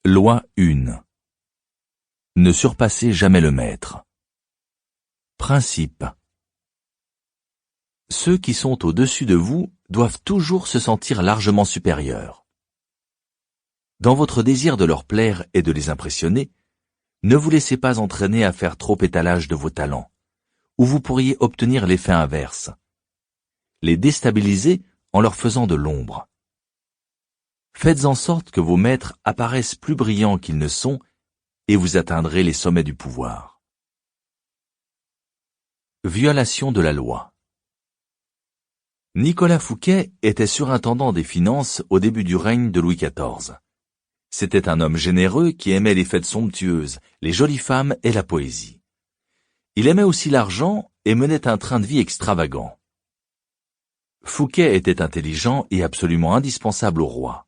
Loi 1. Ne surpassez jamais le maître. Principe. Ceux qui sont au-dessus de vous doivent toujours se sentir largement supérieurs. Dans votre désir de leur plaire et de les impressionner, ne vous laissez pas entraîner à faire trop étalage de vos talents, ou vous pourriez obtenir l'effet inverse. Les déstabiliser en leur faisant de l'ombre. Faites en sorte que vos maîtres apparaissent plus brillants qu'ils ne sont et vous atteindrez les sommets du pouvoir. Violation de la loi. Nicolas Fouquet était surintendant des finances au début du règne de Louis XIV. C'était un homme généreux qui aimait les fêtes somptueuses, les jolies femmes et la poésie. Il aimait aussi l'argent et menait un train de vie extravagant. Fouquet était intelligent et absolument indispensable au roi.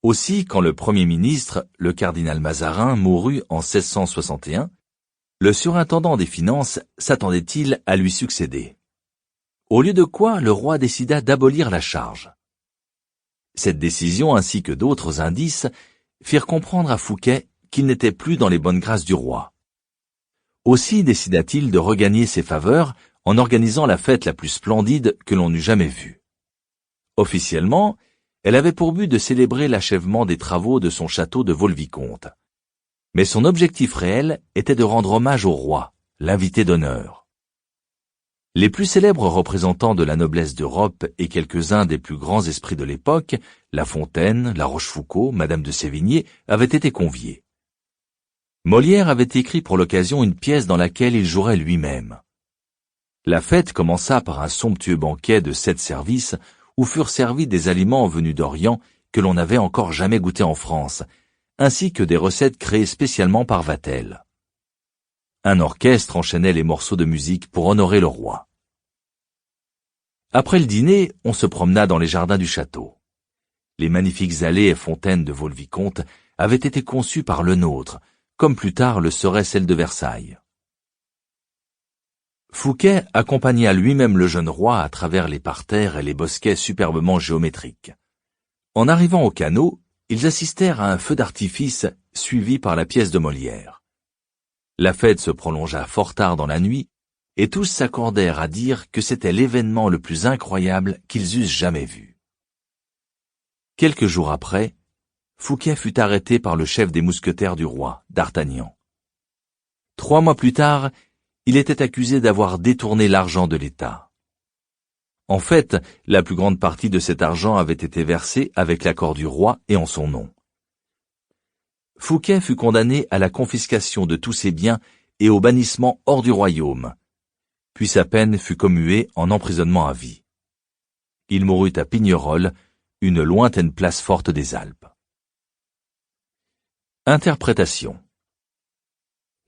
Aussi, quand le Premier ministre, le cardinal Mazarin, mourut en 1661, le surintendant des finances s'attendait-il à lui succéder. Au lieu de quoi, le roi décida d'abolir la charge. Cette décision ainsi que d'autres indices firent comprendre à Fouquet qu'il n'était plus dans les bonnes grâces du roi. Aussi décida-t-il de regagner ses faveurs en organisant la fête la plus splendide que l'on eût jamais vue. Officiellement, elle avait pour but de célébrer l'achèvement des travaux de son château de Vaux-le-Vicomte. Mais son objectif réel était de rendre hommage au roi, l'invité d'honneur. Les plus célèbres représentants de la noblesse d'Europe et quelques-uns des plus grands esprits de l'époque, La Fontaine, La Rochefoucauld, Madame de Sévigné, avaient été conviés. Molière avait écrit pour l'occasion une pièce dans laquelle il jouerait lui-même. La fête commença par un somptueux banquet de 7 services où furent servis des aliments venus d'Orient que l'on n'avait encore jamais goûtés en France, ainsi que des recettes créées spécialement par Vatel. Un orchestre enchaînait les morceaux de musique pour honorer le roi. Après le dîner, on se promena dans les jardins du château. Les magnifiques allées et fontaines de Vaux-le-Vicomte avaient été conçues par le nôtre, comme plus tard le serait celle de Versailles. Fouquet accompagna lui-même le jeune roi à travers les parterres et les bosquets superbement géométriques. En arrivant au canot, ils assistèrent à un feu d'artifice suivi par la pièce de Molière. La fête se prolongea fort tard dans la nuit, et tous s'accordèrent à dire que c'était l'événement le plus incroyable qu'ils eussent jamais vu. Quelques jours après, Fouquet fut arrêté par le chef des mousquetaires du roi, d'Artagnan. 3 mois plus tard, il était accusé d'avoir détourné l'argent de l'État. En fait, la plus grande partie de cet argent avait été versée avec l'accord du roi et en son nom. Fouquet fut condamné à la confiscation de tous ses biens et au bannissement hors du royaume, puis sa peine fut commuée en emprisonnement à vie. Il mourut à Pignerol, une lointaine place forte des Alpes. Interprétation.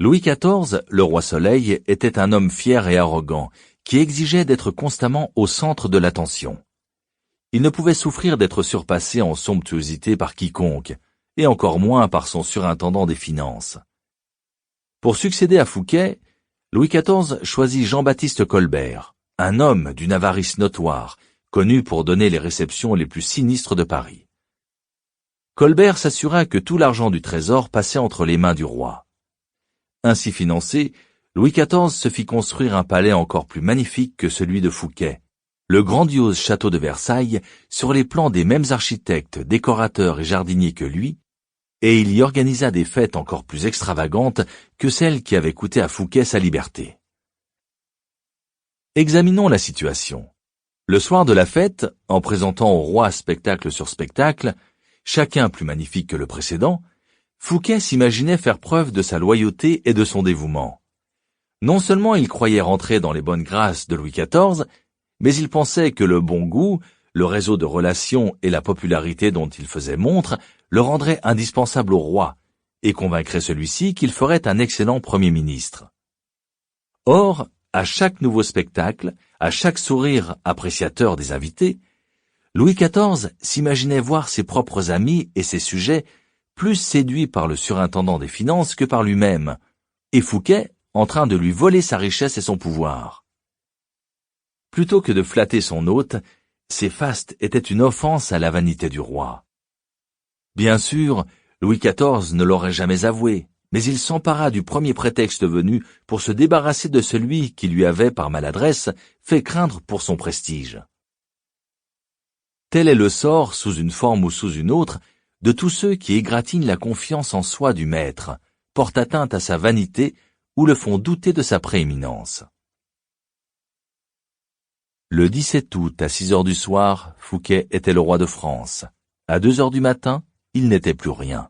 Louis XIV, le roi Soleil, était un homme fier et arrogant, qui exigeait d'être constamment au centre de l'attention. Il ne pouvait souffrir d'être surpassé en somptuosité par quiconque, et encore moins par son surintendant des finances. Pour succéder à Fouquet, Louis XIV choisit Jean-Baptiste Colbert, un homme d'une avarice notoire, connu pour donner les réceptions les plus sinistres de Paris. Colbert s'assura que tout l'argent du trésor passait entre les mains du roi. Ainsi financé, Louis XIV se fit construire un palais encore plus magnifique que celui de Fouquet, le grandiose château de Versailles, sur les plans des mêmes architectes, décorateurs et jardiniers que lui, et il y organisa des fêtes encore plus extravagantes que celles qui avaient coûté à Fouquet sa liberté. Examinons la situation. Le soir de la fête, en présentant au roi spectacle sur spectacle, chacun plus magnifique que le précédent, Fouquet s'imaginait faire preuve de sa loyauté et de son dévouement. Non seulement il croyait rentrer dans les bonnes grâces de Louis XIV, mais il pensait que le bon goût, le réseau de relations et la popularité dont il faisait montre le rendraient indispensable au roi et convaincrait celui-ci qu'il ferait un excellent Premier ministre. Or, à chaque nouveau spectacle, à chaque sourire appréciateur des invités, Louis XIV s'imaginait voir ses propres amis et ses sujets plus séduit par le surintendant des finances que par lui-même, et Fouquet en train de lui voler sa richesse et son pouvoir. Plutôt que de flatter son hôte, ces fastes étaient une offense à la vanité du roi. Bien sûr, Louis XIV ne l'aurait jamais avoué, mais il s'empara du premier prétexte venu pour se débarrasser de celui qui lui avait, par maladresse, fait craindre pour son prestige. Tel est le sort, sous une forme ou sous une autre, de tous ceux qui égratignent la confiance en soi du maître, portent atteinte à sa vanité ou le font douter de sa prééminence. Le 17 août, à 6 heures du soir, Fouquet était le roi de France. À 2 heures du matin, il n'était plus rien.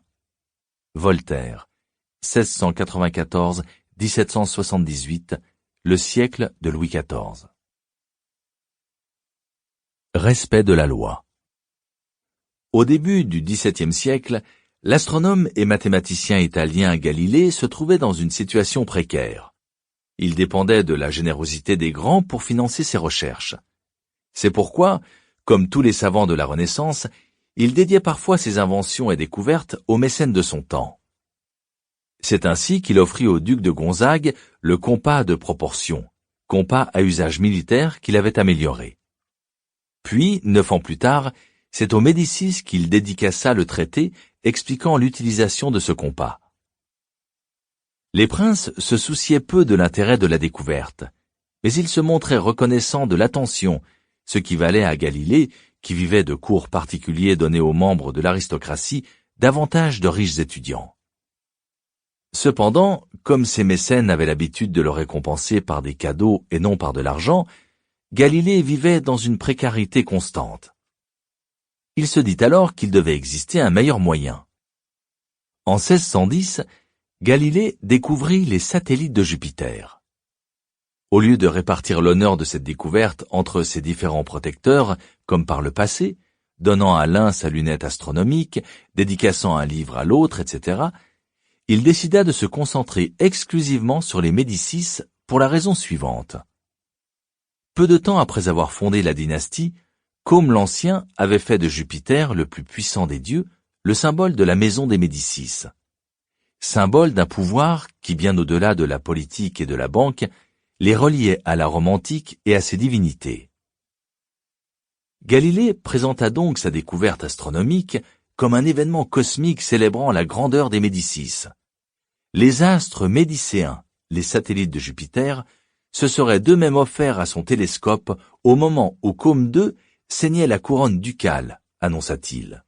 Voltaire, 1694-1778, le siècle de Louis XIV. Respect de la loi. Au début du XVIIe siècle, l'astronome et mathématicien italien Galilée se trouvait dans une situation précaire. Il dépendait de la générosité des grands pour financer ses recherches. C'est pourquoi, comme tous les savants de la Renaissance, il dédiait parfois ses inventions et découvertes aux mécènes de son temps. C'est ainsi qu'il offrit au duc de Gonzague le compas de proportion, compas à usage militaire qu'il avait amélioré. Puis, 9 ans plus tard, c'est aux Médicis qu'il dédicaça le traité expliquant l'utilisation de ce compas. Les princes se souciaient peu de l'intérêt de la découverte, mais ils se montraient reconnaissants de l'attention, ce qui valait à Galilée, qui vivait de cours particuliers donnés aux membres de l'aristocratie, davantage de riches étudiants. Cependant, comme ces mécènes avaient l'habitude de le récompenser par des cadeaux et non par de l'argent, Galilée vivait dans une précarité constante. Il se dit alors qu'il devait exister un meilleur moyen. En 1610, Galilée découvrit les satellites de Jupiter. Au lieu de répartir l'honneur de cette découverte entre ses différents protecteurs, comme par le passé, donnant à l'un sa lunette astronomique, dédicaçant un livre à l'autre, etc., il décida de se concentrer exclusivement sur les Médicis pour la raison suivante. Peu de temps après avoir fondé la dynastie, Côme l'Ancien avait fait de Jupiter, le plus puissant des dieux, le symbole de la maison des Médicis. Symbole d'un pouvoir qui, bien au-delà de la politique et de la banque, les reliait à la Rome antique et à ses divinités. Galilée présenta donc sa découverte astronomique comme un événement cosmique célébrant la grandeur des Médicis. Les astres médicéens, les satellites de Jupiter, se serait d'eux-mêmes offert à son télescope au moment où Côme II ceignait la couronne ducale, annonça-t-il.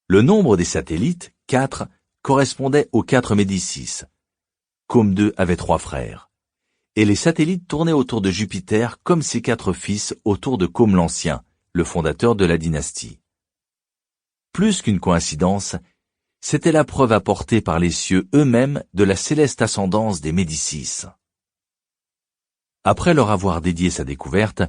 Le nombre des satellites, 4, correspondait aux 4 Médicis. Côme II avait 3 frères. Et les satellites tournaient autour de Jupiter comme ses 4 fils autour de Côme l'Ancien, le fondateur de la dynastie. Plus qu'une coïncidence, c'était la preuve apportée par les cieux eux-mêmes de la céleste ascendance des Médicis. Après leur avoir dédié sa découverte,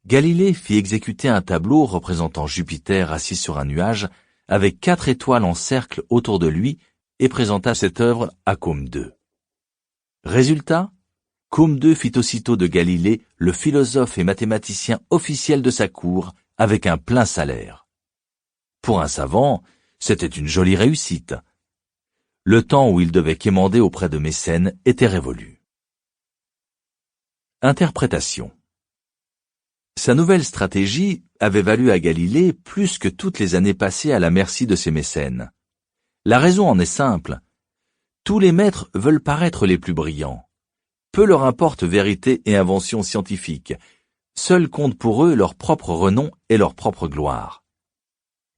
Galilée fit exécuter un tableau représentant Jupiter assis sur un nuage, avec 4 étoiles en cercle autour de lui, et présenta cette œuvre à Côme II. Résultat, Côme II fit aussitôt de Galilée le philosophe et mathématicien officiel de sa cour, avec un plein salaire. Pour un savant, c'était une jolie réussite. Le temps où il devait quémander auprès de mécènes était révolu. Interprétation. Sa nouvelle stratégie avait valu à Galilée plus que toutes les années passées à la merci de ses mécènes. La raison en est simple. Tous les maîtres veulent paraître les plus brillants. Peu leur importe vérité et invention scientifique. Seul compte pour eux leur propre renom et leur propre gloire.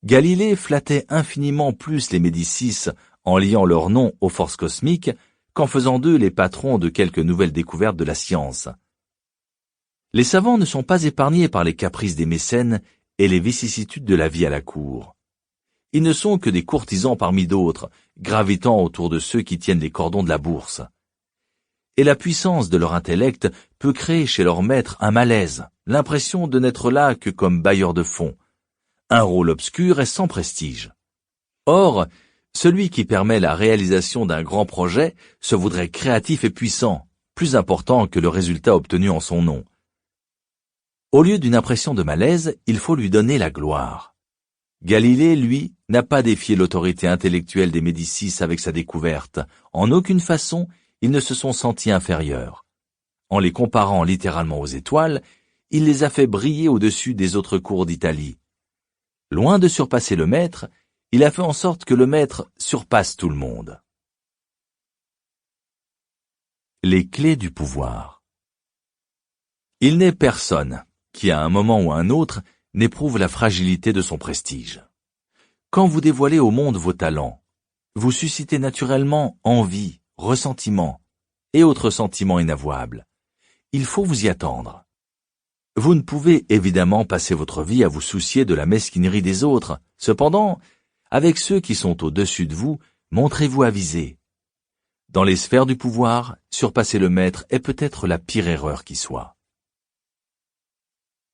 Galilée flattait infiniment plus les Médicis en liant leur nom aux forces cosmiques qu'en faisant d'eux les patrons de quelques nouvelles découvertes de la science. Les savants ne sont pas épargnés par les caprices des mécènes et les vicissitudes de la vie à la cour. Ils ne sont que des courtisans parmi d'autres, gravitant autour de ceux qui tiennent les cordons de la bourse. Et la puissance de leur intellect peut créer chez leur maître un malaise, l'impression de n'être là que comme bailleur de fonds, un rôle obscur et sans prestige. Or, celui qui permet la réalisation d'un grand projet se voudrait créatif et puissant, plus important que le résultat obtenu en son nom. Au lieu d'une impression de malaise, il faut lui donner la gloire. Galilée, lui, n'a pas défié l'autorité intellectuelle des Médicis avec sa découverte. En aucune façon, ils ne se sont sentis inférieurs. En les comparant littéralement aux étoiles, il les a fait briller au-dessus des autres cours d'Italie. Loin de surpasser le maître, il a fait en sorte que le maître surpasse tout le monde. Les clés du pouvoir. Il n'est personne qui, à un moment ou à un autre, n'éprouve la fragilité de son prestige. Quand vous dévoilez au monde vos talents, vous suscitez naturellement envie, ressentiment et autres sentiments inavouables. Il faut vous y attendre. Vous ne pouvez évidemment passer votre vie à vous soucier de la mesquinerie des autres. Cependant, avec ceux qui sont au-dessus de vous, montrez-vous avisé. Dans les sphères du pouvoir, surpasser le maître est peut-être la pire erreur qui soit.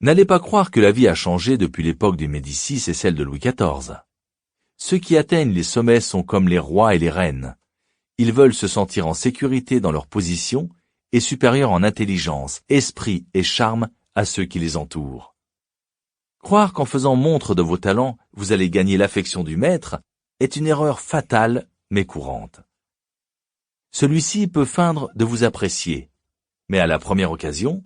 N'allez pas croire que la vie a changé depuis l'époque des Médicis et celle de Louis XIV. Ceux qui atteignent les sommets sont comme les rois et les reines. Ils veulent se sentir en sécurité dans leur position et supérieurs en intelligence, esprit et charme à ceux qui les entourent. Croire qu'en faisant montre de vos talents, vous allez gagner l'affection du maître est une erreur fatale mais courante. Celui-ci peut feindre de vous apprécier, mais à la première occasion,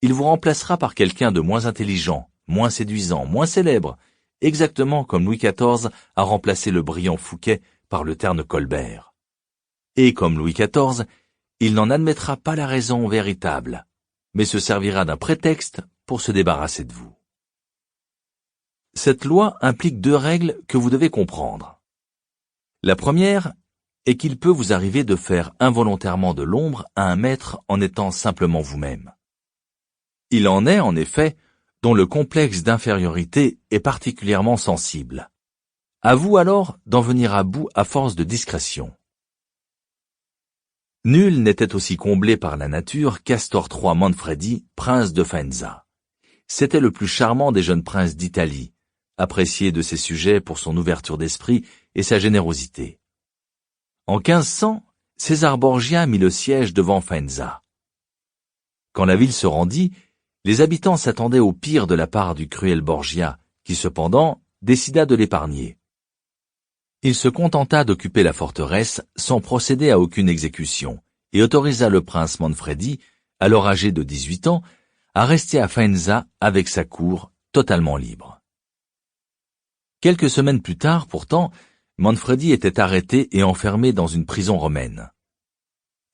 il vous remplacera par quelqu'un de moins intelligent, moins séduisant, moins célèbre, exactement comme Louis XIV a remplacé le brillant Fouquet par le terne Colbert. Et comme Louis XIV, il n'en admettra pas la raison véritable, mais se servira d'un prétexte pour se débarrasser de vous. Cette loi implique 2 règles que vous devez comprendre. La première est qu'il peut vous arriver de faire involontairement de l'ombre à un maître en étant simplement vous-même. Il en est, en effet, dont le complexe d'infériorité est particulièrement sensible. À vous alors d'en venir à bout à force de discrétion. Nul n'était aussi comblé par la nature qu'Astor III Manfredi, prince de Faenza. C'était le plus charmant des jeunes princes d'Italie, apprécié de ses sujets pour son ouverture d'esprit et sa générosité. En 1500, César Borgia mit le siège devant Faenza. Quand la ville se rendit, les habitants s'attendaient au pire de la part du cruel Borgia, qui cependant décida de l'épargner. Il se contenta d'occuper la forteresse sans procéder à aucune exécution et autorisa le prince Manfredi, alors âgé de 18 ans, à rester à Faenza avec sa cour totalement libre. Quelques semaines plus tard, pourtant, Manfredi était arrêté et enfermé dans une prison romaine.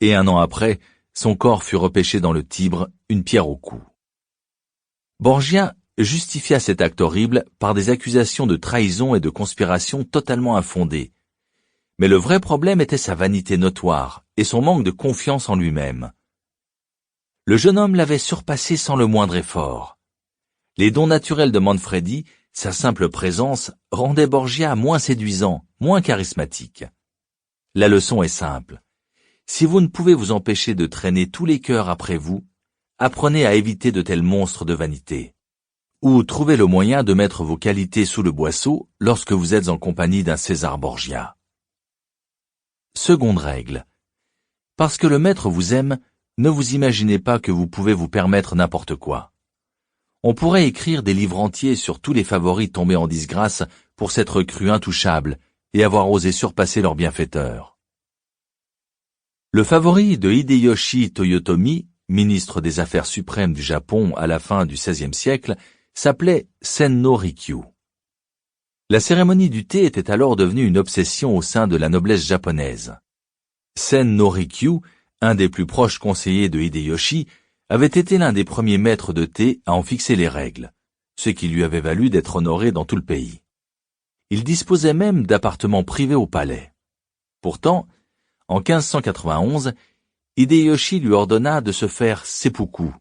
Et 1 an après, son corps fut repêché dans le Tibre, une pierre au cou. Borgia justifia cet acte horrible par des accusations de trahison et de conspiration totalement infondées. Mais le vrai problème était sa vanité notoire et son manque de confiance en lui-même. Le jeune homme l'avait surpassé sans le moindre effort. Les dons naturels de Manfredi, sa simple présence, rendaient Borgia moins séduisant, moins charismatique. La leçon est simple. Si vous ne pouvez vous empêcher de traîner tous les cœurs après vous, apprenez à éviter de tels monstres de vanité. Ou trouvez le moyen de mettre vos qualités sous le boisseau lorsque vous êtes en compagnie d'un César Borgia. Seconde règle. Parce que le maître vous aime, ne vous imaginez pas que vous pouvez vous permettre n'importe quoi. On pourrait écrire des livres entiers sur tous les favoris tombés en disgrâce pour s'être crus intouchables et avoir osé surpasser leur bienfaiteur. Le favori de Hideyoshi Toyotomi, ministre des Affaires suprêmes du Japon à la fin du XVIe siècle, s'appelait Sen-no Rikyu. La cérémonie du thé était alors devenue une obsession au sein de la noblesse japonaise. Sen-no Rikyu, un des plus proches conseillers de Hideyoshi, avait été l'un des premiers maîtres de thé à en fixer les règles, ce qui lui avait valu d'être honoré dans tout le pays. Il disposait même d'appartements privés au palais. Pourtant, en 1591, Hideyoshi lui ordonna de se faire seppuku,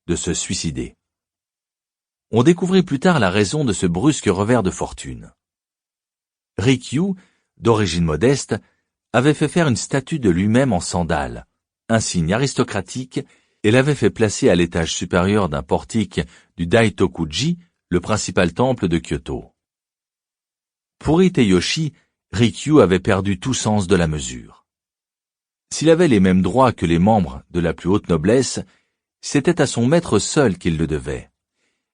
de se suicider. On découvrit plus tard la raison de ce brusque revers de fortune. Rikyu, d'origine modeste, avait fait faire une statue de lui-même en sandales, un signe aristocratique, et l'avait fait placer à l'étage supérieur d'un portique du Daitokuji, le principal temple de Kyoto. Pour Hideyoshi, Rikyu avait perdu tout sens de la mesure. S'il avait les mêmes droits que les membres de la plus haute noblesse, c'était à son maître seul qu'il le devait.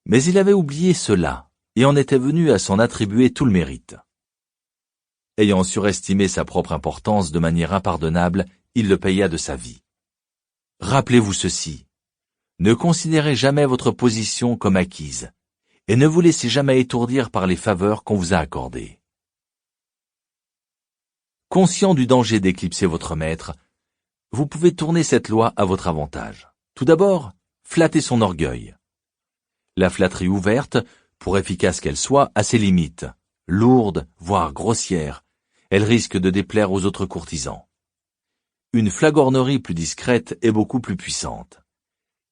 Mais il avait oublié cela, et en était venu à s'en attribuer tout le mérite. Ayant surestimé sa propre importance de manière impardonnable, il le paya de sa vie. Rappelez-vous ceci. Ne considérez jamais votre position comme acquise, et ne vous laissez jamais étourdir par les faveurs qu'on vous a accordées. Conscient du danger d'éclipser votre maître, vous pouvez tourner cette loi à votre avantage. Tout d'abord, flattez son orgueil. La flatterie ouverte, pour efficace qu'elle soit, a ses limites. Lourde, voire grossière, elle risque de déplaire aux autres courtisans. Une flagornerie plus discrète est beaucoup plus puissante.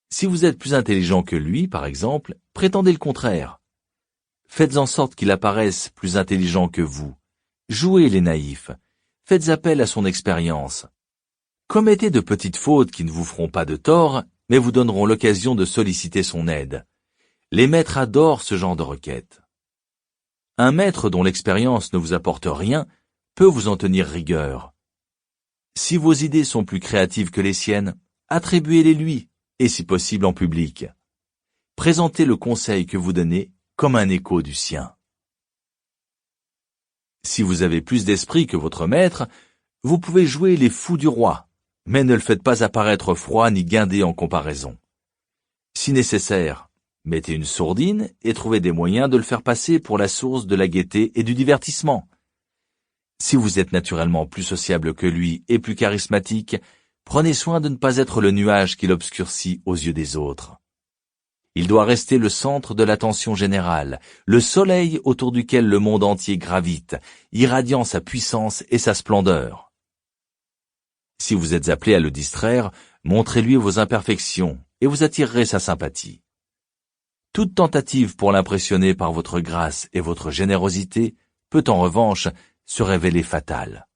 Si vous êtes plus intelligent que lui, par exemple, prétendez le contraire. Faites en sorte qu'il apparaisse plus intelligent que vous. Jouez les naïfs. Faites appel à son expérience. Commettez de petites fautes qui ne vous feront pas de tort, mais vous donneront l'occasion de solliciter son aide. Les maîtres adorent ce genre de requête. Un maître dont l'expérience ne vous apporte rien peut vous en tenir rigueur. Si vos idées sont plus créatives que les siennes, attribuez-les lui, et si possible en public. Présentez le conseil que vous donnez comme un écho du sien. Si vous avez plus d'esprit que votre maître, vous pouvez jouer les fous du roi, mais ne le faites pas apparaître froid ni guindé en comparaison. Si nécessaire, mettez une sourdine et trouvez des moyens de le faire passer pour la source de la gaieté et du divertissement. Si vous êtes naturellement plus sociable que lui et plus charismatique, prenez soin de ne pas être le nuage qui l'obscurcit aux yeux des autres. Il doit rester le centre de l'attention générale, le soleil autour duquel le monde entier gravite, irradiant sa puissance et sa splendeur. Si vous êtes appelé à le distraire, montrez-lui vos imperfections et vous attirerez sa sympathie. Toute tentative pour l'impressionner par votre grâce et votre générosité peut en revanche se révéler fatale.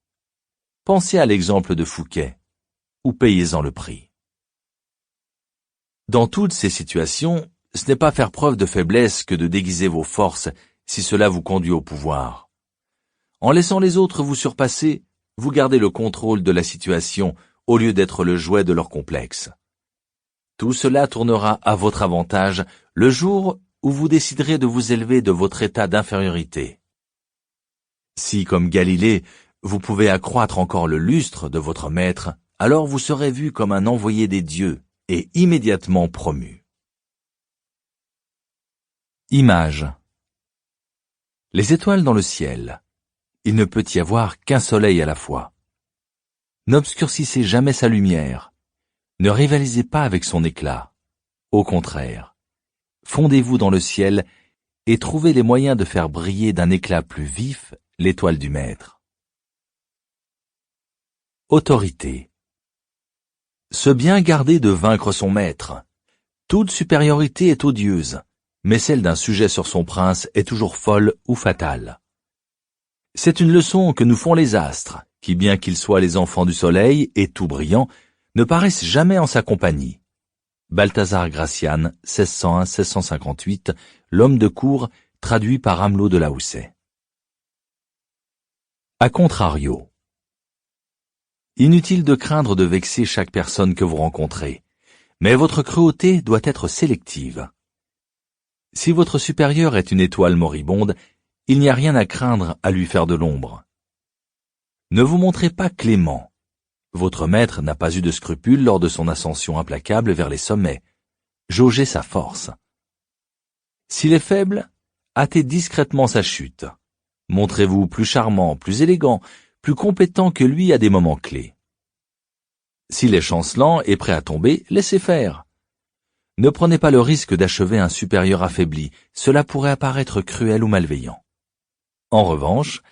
Pensez à l'exemple de Fouquet, ou payez-en le prix. Dans toutes ces situations, ce n'est pas faire preuve de faiblesse que de déguiser vos forces si cela vous conduit au pouvoir. En laissant les autres vous surpasser, vous gardez le contrôle de la situation au lieu d'être le jouet de leur complexe. Tout cela tournera à votre avantage le jour où vous déciderez de vous élever de votre état d'infériorité. Si, comme Galilée, vous pouvez accroître encore le lustre de votre maître, alors vous serez vu comme un envoyé des dieux et immédiatement promu. Image. Les étoiles dans le ciel. Il ne peut y avoir qu'un soleil à la fois. N'obscurcissez jamais sa lumière. Ne rivalisez pas avec son éclat. Au contraire, fondez-vous dans le ciel et trouvez les moyens de faire briller d'un éclat plus vif l'étoile du maître. Autorité. Se bien garder de vaincre son maître. Toute supériorité est odieuse, mais celle d'un sujet sur son prince est toujours folle ou fatale. C'est une leçon que nous font les astres, qui bien qu'ils soient les enfants du soleil et tout brillants, ne paraissent jamais en sa compagnie. Balthazar Gracian, 1601-1658, l'homme de cour, traduit par Amelot de la Houssaye. A contrario. Inutile de craindre de vexer chaque personne que vous rencontrez, mais votre cruauté doit être sélective. Si votre supérieur est une étoile moribonde, il n'y a rien à craindre à lui faire de l'ombre. Ne vous montrez pas clément. Votre maître n'a pas eu de scrupules lors de son ascension implacable vers les sommets. Jaugez sa force. S'il est faible, hâtez discrètement sa chute. Montrez-vous plus charmant, plus élégant, plus compétent que lui à des moments clés. S'il est chancelant et prêt à tomber, laissez faire. Ne prenez pas le risque d'achever un supérieur affaibli, cela pourrait apparaître cruel ou malveillant. En revanche,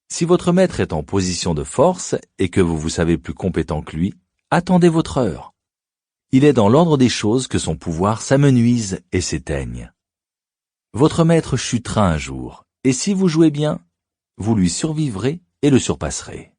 si votre maître est en position de force et que vous vous savez plus compétent que lui, attendez votre heure. Il est dans l'ordre des choses que son pouvoir s'amenuise et s'éteigne. Votre maître chutera un jour, et si vous jouez bien, vous lui survivrez et le surpasserez.